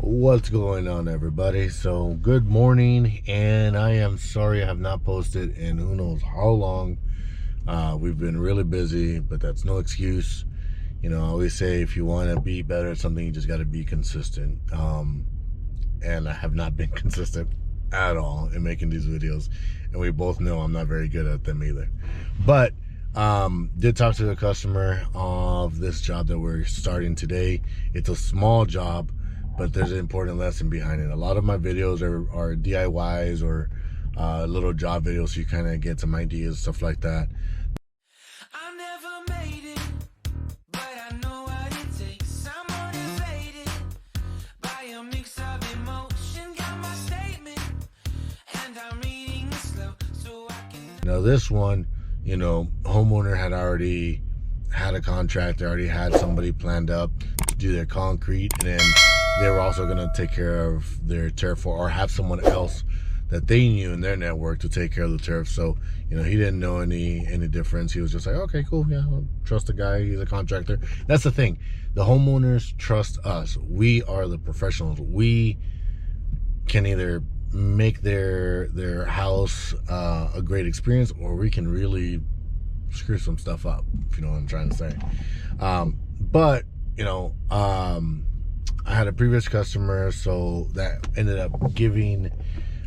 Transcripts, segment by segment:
What's going on, everybody? So good morning, and I am sorry I have not posted in who knows how long. We've been really busy, but that's no excuse. I always say if you want to be better at something, you just got to be consistent. And I have not been consistent at all in making these videos, and we both know I'm not very good at them either. But did talk to the customer of this job that we're starting today. It's a small job, but there's an important lesson behind it. A lot of my videos are DIYs or little job videos, so you kind of get some ideas, stuff like that. I never made it, but I know what it takes. I'm motivated by a mix of emotion. Got my statement, and I'm reading it slow so I can. Now this one, homeowner had already had a contract. They already had somebody planned up to do their concrete, and then they were also going to take care of their turf, or have someone else that they knew in their network to take care of the turf. So he didn't know any difference. He was just like, okay, cool, yeah, I'll trust the guy, he's a contractor. That's the thing, the homeowners trust us. We are the professionals. We can either make their house a great experience, or we can really screw some stuff up, if you know what I'm trying to say. But I had a previous customer, so that ended up giving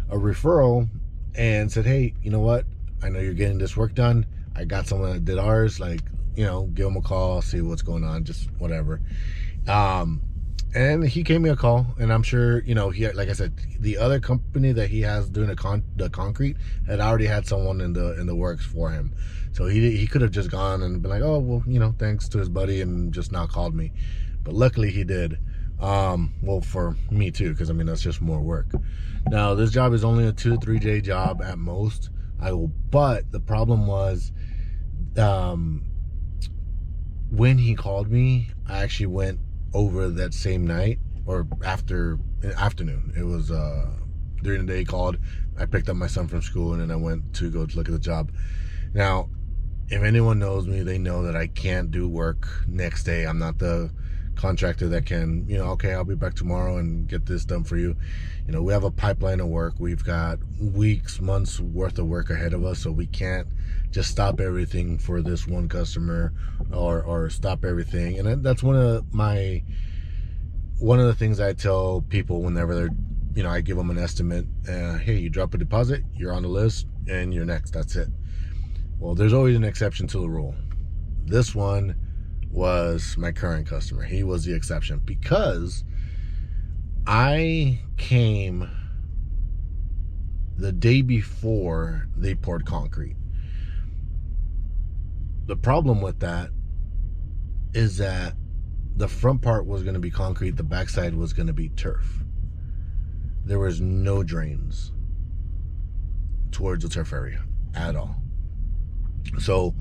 a referral and said, hey, you know what, I know you're getting this work done. I got someone that did ours, give them a call, see what's going on, just whatever. And he gave me a call, and I'm sure, he, like I said, the other company that he has doing the concrete had already had someone in the works for him. So he could have just gone and been like, oh, well, thanks to his buddy, and just not called me. But luckily he did. Well, for me too, because that's just more work. Now this job is only a 2 to 3 day job at most. But the problem was, when he called me, I actually went over that same night, or afternoon. It was during the day he called. I picked up my son from school, and then I went to go look at the job. Now, if anyone knows me, they know that I can't do work next day. I'm not the contractor that can, okay, I'll be back tomorrow and get this done for you. We have a pipeline of work. We've got weeks, months worth of work ahead of us, so we can't just stop everything for this one customer, or stop everything. And that's one of the things I tell people whenever they're, I give them an estimate. Hey, you drop a deposit, you're on the list, and you're next. That's it. Well, there's always an exception to the rule. This one was my current customer. He was the exception, because I came the day before they poured concrete. The problem with that is that the front part was going to be concrete, the backside was going to be turf. There was no drains towards the turf area at all. So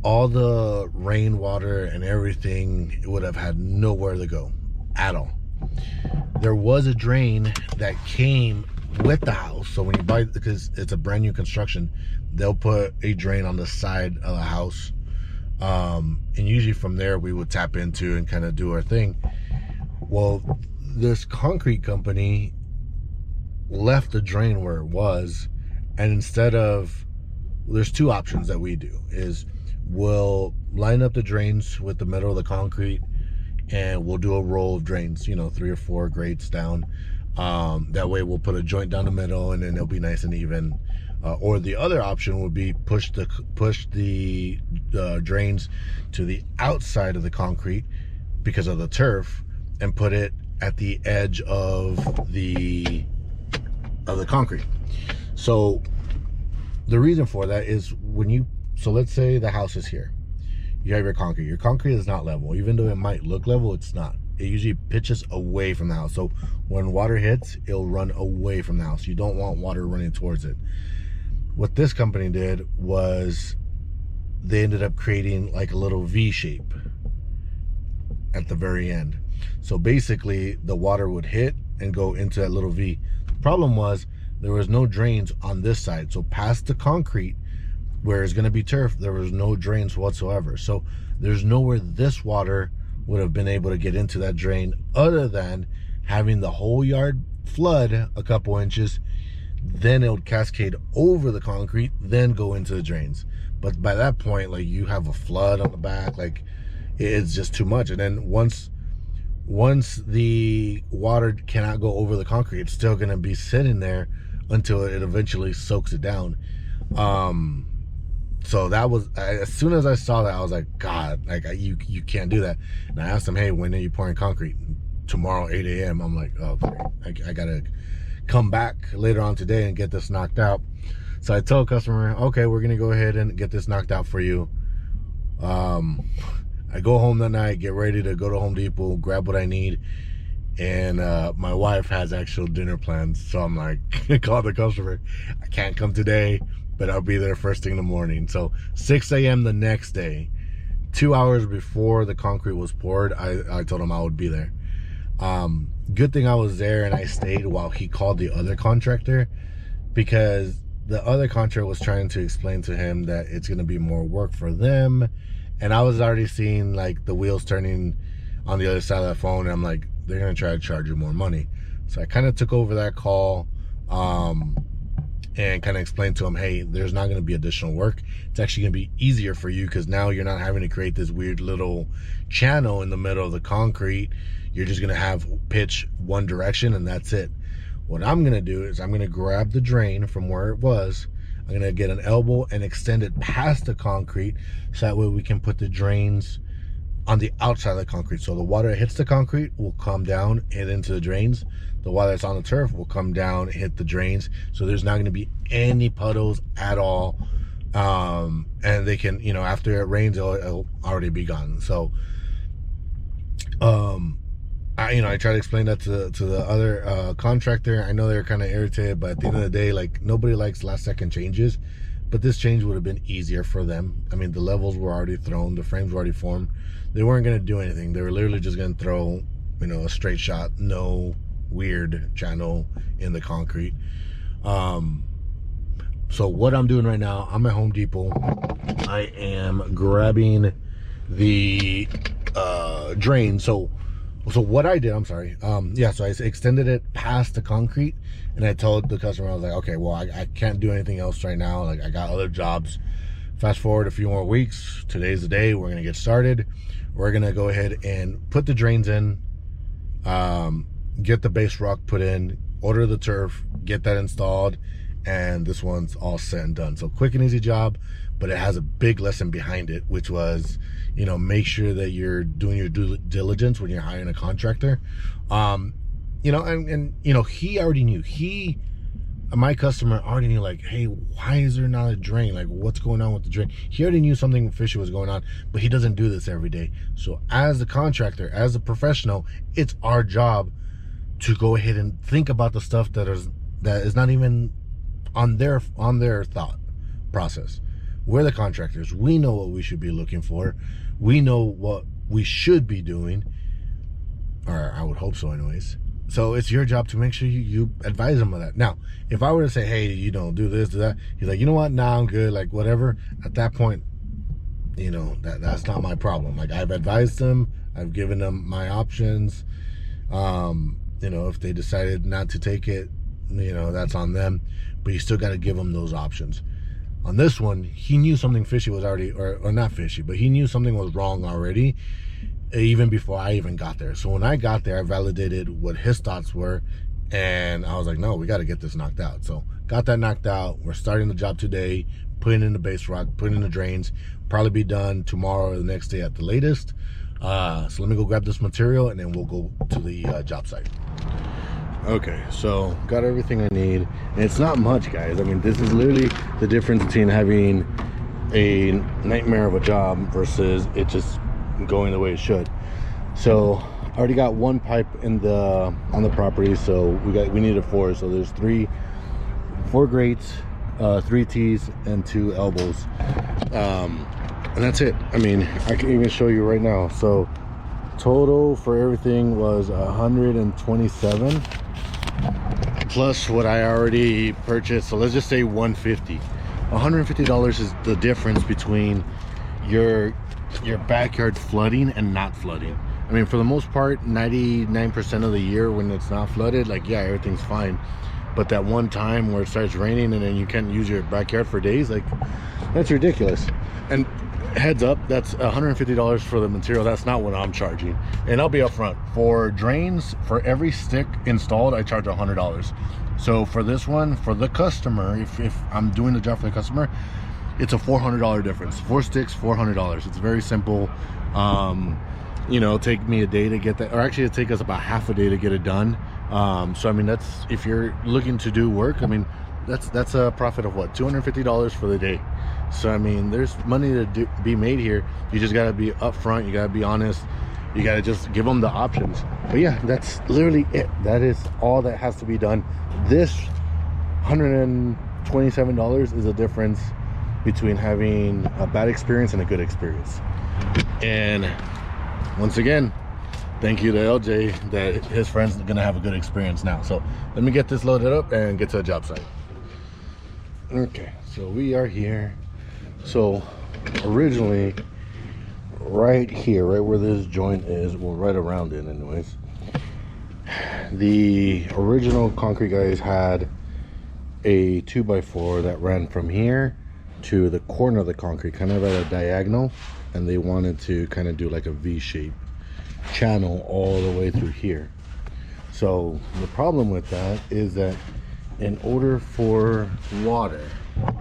all the rainwater and everything would have had nowhere to go at all. There was a drain that came with the house. So when you buy, because it's a brand new construction, they'll put a drain on the side of the house. And usually from there we would tap into and kind of do our thing. Well, this concrete company left the drain where it was, and instead of, there's two options that we do, is we'll line up the drains with the middle of the concrete, and we'll do a row of drains, 3 or 4 grates down. That way we'll put a joint down the middle, and then it'll be nice and even. Or the other option would be push the drains to the outside of the concrete because of the turf, and put it at the edge of the concrete. So the reason for that is so let's say the house is here. You have your concrete. Your concrete is not level. Even though it might look level, it's not. It usually pitches away from the house. So when water hits, it'll run away from the house. You don't want water running towards it. What this company did was they ended up creating like a little V shape at the very end. So basically the water would hit and go into that little V. The problem was there was no drains on this side. So past the concrete, where it's going to be turf, there was no drains whatsoever. So there's nowhere this water would have been able to get into that drain, other than having the whole yard flood a couple inches, then it would cascade over the concrete, then go into the drains. But by that point, like, you have a flood on the back, like, it's just too much. And then once the water cannot go over the concrete, it's still going to be sitting there until it eventually soaks it down. So that was, as soon as I saw that, I was like, God, like, you can't do that. And I asked him, hey, when are you pouring concrete? Tomorrow, 8 a.m. I'm like, oh, great. I gotta come back later on today and get this knocked out. So I told customer, okay, we're gonna go ahead and get this knocked out for you. I go home that night, get ready to go to Home Depot, grab what I need, and my wife has actual dinner plans. So I'm like, call the customer, I can't come today, but I'll be there first thing in the morning. So 6 a.m. the next day, 2 hours before the concrete was poured, I told him I would be there. Good thing I was there and I stayed while he called the other contractor, because the other contractor was trying to explain to him that it's going to be more work for them. And I was already seeing, like, the wheels turning on the other side of that phone. And I'm like, they're going to try to charge you more money. So I kind of took over that call, and kind of explained to him, hey, there's not going to be additional work. It's actually going to be easier for you, because now you're not having to create this weird little channel in the middle of the concrete. You're just going to have pitch one direction, and that's it. What I'm going to do is I'm going to grab the drain from where it was. I'm going to get an elbow and extend it past the concrete, so that way we can put the drains on the outside of the concrete. So the water that hits the concrete will come down, hit into the drains. The water that's on the turf will come down, hit the drains. So there's not going to be any puddles at all. And they can, you know, after it rains, it'll already be gone. So, I try to explain that to the other contractor. I know they're kind of irritated, but at the end of the day, like, nobody likes last second changes. But this change would have been easier for them. I mean, the levels were already thrown, the frames were already formed. They weren't going to do anything. They were literally just going to throw, you know, a straight shot, no weird channel in the concrete. So what I'm doing right now, I'm at Home Depot. I am grabbing the drain. So what I did, I'm sorry. So I extended it past the concrete, and I told the customer, I was like, okay, well, I can't do anything else right now. Like, I got other jobs. Fast forward a few more weeks. Today's the day. We're going to get started. We're going to go ahead and put the drains in, get the base rock put in, order the turf, get that installed, and this one's all set and done. So quick and easy job, but it has a big lesson behind it, which was, you know, make sure that you're doing your due diligence when you're hiring a contractor. You know, and you know, he already knew. My customer already knew, like, hey, why is there not a drain? Like, what's going on with the drain? He already knew something fishy was going on, but he doesn't do this every day. So as the contractor, as a professional, it's our job to go ahead and think about the stuff that is not even on their thought process. We're the contractors. We know what we should be looking for. We know what we should be doing, or I would hope so anyways. So it's your job to make sure you advise them of that. Now, if I were to say, hey, you know, do this, do that, he's like, you know what, nah, I'm good, like, whatever. At that point, you know, that's not my problem. Like, I've advised them, I've given them my options. You know, if they decided not to take it, you know, that's on them, but you still got to give them those options. On this one, he knew something fishy was already, or not fishy, but he knew something was wrong already, even before I even got there. So when I got there, I validated what his thoughts were, and I was like, no, we got to get this knocked out. So got that knocked out. We're starting the job today, putting in the base rock, putting in the drains, probably be done tomorrow or the next day at the latest. So let me go grab this material, and then we'll go to the job site. Okay, so got everything I need, and it's not much, guys. I mean, this is literally the difference between having a nightmare of a job versus it just going the way it should. So I already got one pipe on the property, so we needed 4. So there's 4 grates, 3 T's, and 2 elbows, and that's it. I mean, I can even show you right now. So total for everything was 127 plus what I already purchased. So let's just say 150. $150 is the difference between your backyard flooding and not flooding. I mean, for the most part, 99% of the year when it's not flooded, like, yeah, everything's fine. But that one time where it starts raining and then you can't use your backyard for days, like, that's ridiculous. And heads up, that's $150 for the material. That's not what I'm charging. And I'll be upfront. For drains, for every stick installed, I charge $100. So for this one, for the customer, if I'm doing the job for the customer, it's a $400 difference. 4 sticks, $400. It's very simple. You know, take me a day to get that, or actually it'd take us about half a day to get it done. So I mean, that's, if you're looking to do work, I mean, that's a profit of what, $250 for the day. So I mean, there's money to be made here. You just got to be upfront, you got to be honest, you got to just give them the options. But yeah, that's literally it. That is all that has to be done. This $127 is a difference between having a bad experience and a good experience. And once again, thank you to LJ that his friend's gonna have a good experience now. So let me get this loaded up and get to the job site. Okay, so we are here. So originally, right here, right where this joint is, well, right around it anyways, the original concrete guys had a 2x4 that ran from here to the corner of the concrete, kind of at a diagonal, and they wanted to kind of do like a V-shape channel all the way through here. So the problem with that is that in order for water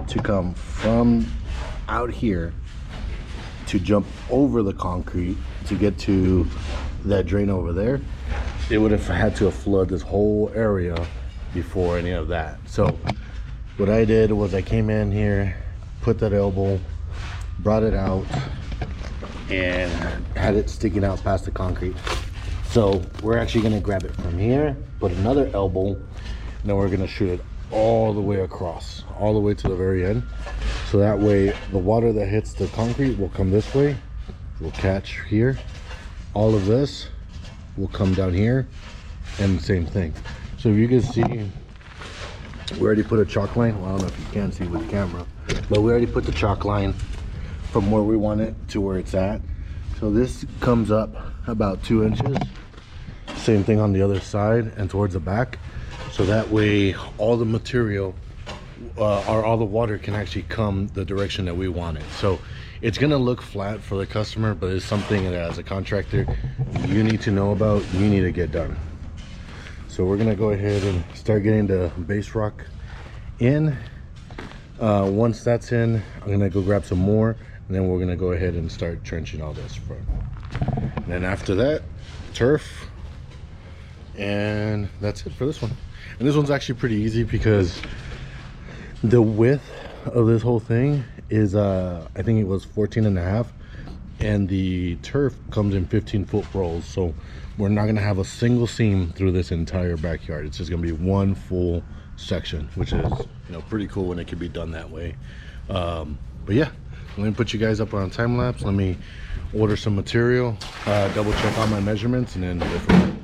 to come from out here to jump over the concrete to get to that drain over there, it would have had to have flooded this whole area before any of that. So what I did was I came in here, put that elbow, brought it out, and had it sticking out past the concrete. So we're actually gonna grab it from here, put another elbow, and then we're gonna shoot it all the way across, all the way to the very end. So that way the water that hits the concrete will come this way, will catch here. All of this will come down here, and same thing. So if you can see, we already put a chalk line. Well, I don't know if you can see with the camera, but we already put the chalk line from where we want it to where it's at. So this comes up about 2 inches. Same thing on the other side and towards the back. So that way all the material or all the water can actually come the direction that we want it. So it's gonna look flat for the customer, but it's something that as a contractor you need to know about, you need to get done. So we're gonna go ahead and start getting the base rock in. Once that's in, I'm gonna go grab some more, and then we're gonna go ahead and start trenching all this front. And then after that, turf, and that's it for this one. And this one's actually pretty easy because the width of this whole thing is I think it was 14.5, and the turf comes in 15-foot rolls. So we're not gonna have a single seam through this entire backyard. It's just gonna be one full section, which is, you know, pretty cool when it can be done that way. But yeah, let me put you guys up on a time lapse. Let me order some material, double check all my measurements, and then go from there.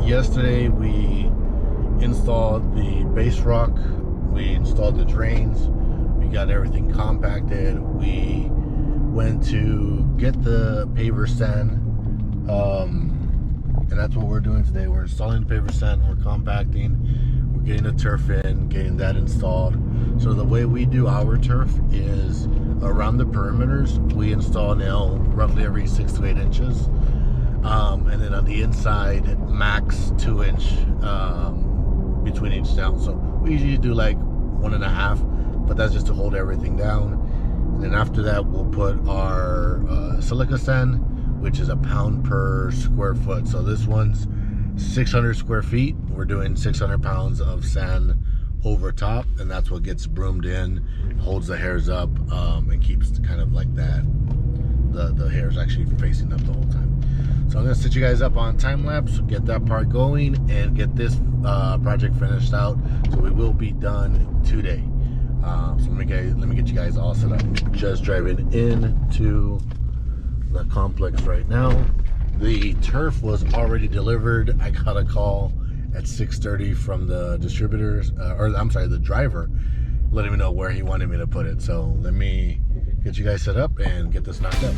Yesterday we installed the base rock, we installed the drains, we got everything compacted, we went to get the paver sand And that's what we're doing today. We're installing the paver sand, we're compacting, we're getting the turf in, getting that installed. So the way we do our turf is around the perimeters, we install nail roughly every 6 to 8 inches. And then on the inside, max 2 inch between each down. So we usually do like 1.5, but that's just to hold everything down. And then after that, we'll put our silica sand, which is £1 per square foot. So this one's 600 square feet. We're doing 600 pounds of sand over top, and that's what gets broomed in, holds the hairs up, and keeps kind of like that. The hairs actually facing up the whole time. So I'm gonna set you guys up on time lapse, get that part going, and get this project finished out. So we will be done today. So let me get you guys all set up. Just driving into the complex right now. The turf was already delivered. I got a call at 6:30 from the distributors, or I'm sorry, the driver, letting me know where he wanted me to put it. So let me get you guys set up and get this knocked up.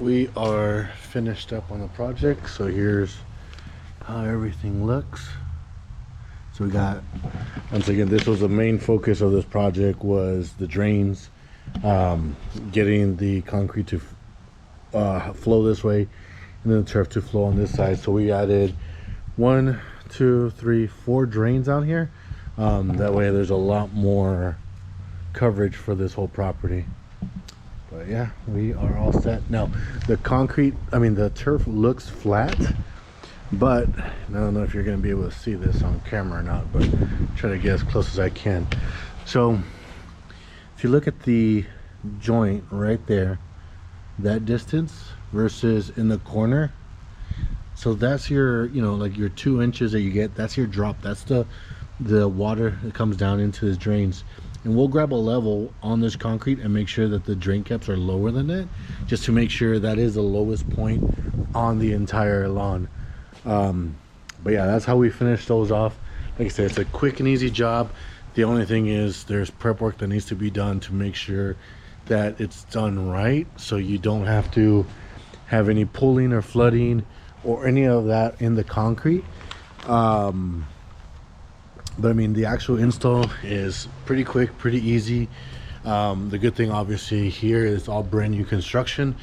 We are finished up on the project, so here's how everything looks. So we got, once again, this was the main focus of this project, was the drains, getting the concrete to flow this way, and then the turf to flow on this side. So we added 1, 2, 3, 4 drains out here. That way there's a lot more coverage for this whole property. But yeah, we are all set. Now, the turf looks flat, but I don't know if you're going to be able to see this on camera or not, but try to get as close as I can. So, if you look at the joint right there, that distance versus in the corner, so that's your, like your 2 inches that you get, that's your drop. That's the water that comes down into his drains. And we'll grab a level on this concrete and make sure that the drain caps are lower than it, just to make sure that is the lowest point on the entire lawn. But yeah, that's how we finish those off. Like I said, it's a quick and easy job. The only thing is there's prep work that needs to be done to make sure that it's done right, so you don't have to have any pulling or flooding or any of that in the concrete. But I mean, the actual install is pretty quick, pretty easy. The good thing obviously here is all brand new construction,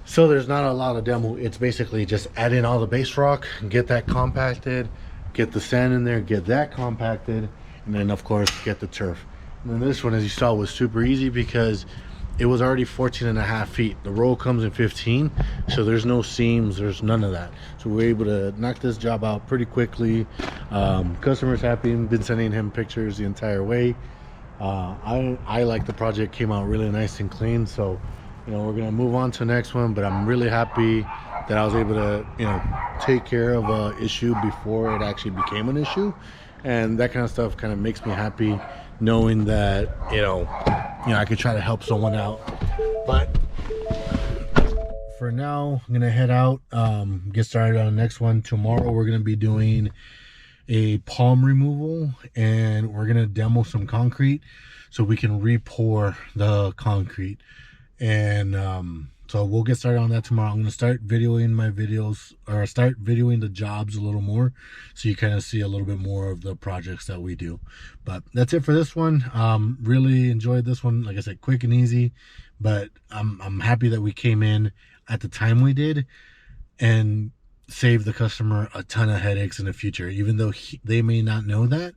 so there's not a lot of demo. It's basically just add in all the base rock, get that compacted, get the sand in there, get that compacted, and then of course get the turf. And then this one, as you saw, was super easy because it was already 14.5 feet. The roll comes in 15, so there's no seams, there's none of that. So we're able to knock this job out pretty quickly. Customer's happy. Been sending him pictures the entire way. I like the project, came out really nice and clean. So we're gonna move on to the next one, but I'm really happy that I was able to take care of an issue before it actually became an issue. And that kind of stuff kind of makes me happy, knowing that I could try to help someone out. But for now, I'm gonna head out, get started on the next one. Tomorrow we're gonna be doing a palm removal, and we're gonna demo some concrete so we can re-pour the concrete. And so we'll get started on that tomorrow. I'm gonna start videoing my videos, or start videoing the jobs a little more, so you kind of see a little bit more of the projects that we do. But that's it for this one. Really enjoyed this one. Like I said, quick and easy, but I'm happy that we came in at the time we did and saved the customer a ton of headaches in the future. Even though they may not know that,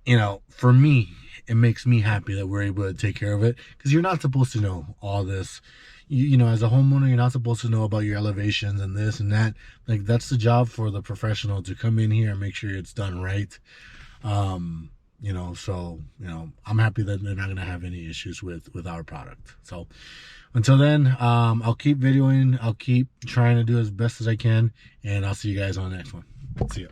you know, for me, it makes me happy that we're able to take care of it, because you're not supposed to know all this. You know, as a homeowner, you're not supposed to know about your elevations and this and that. Like, that's the job for the professional, to come in here and make sure it's done right. You know, so, you know, I'm happy that they're not going to have any issues with our product. So until then, I'll keep videoing. I'll keep trying to do as best as I can, and I'll see you guys on the next one. See ya.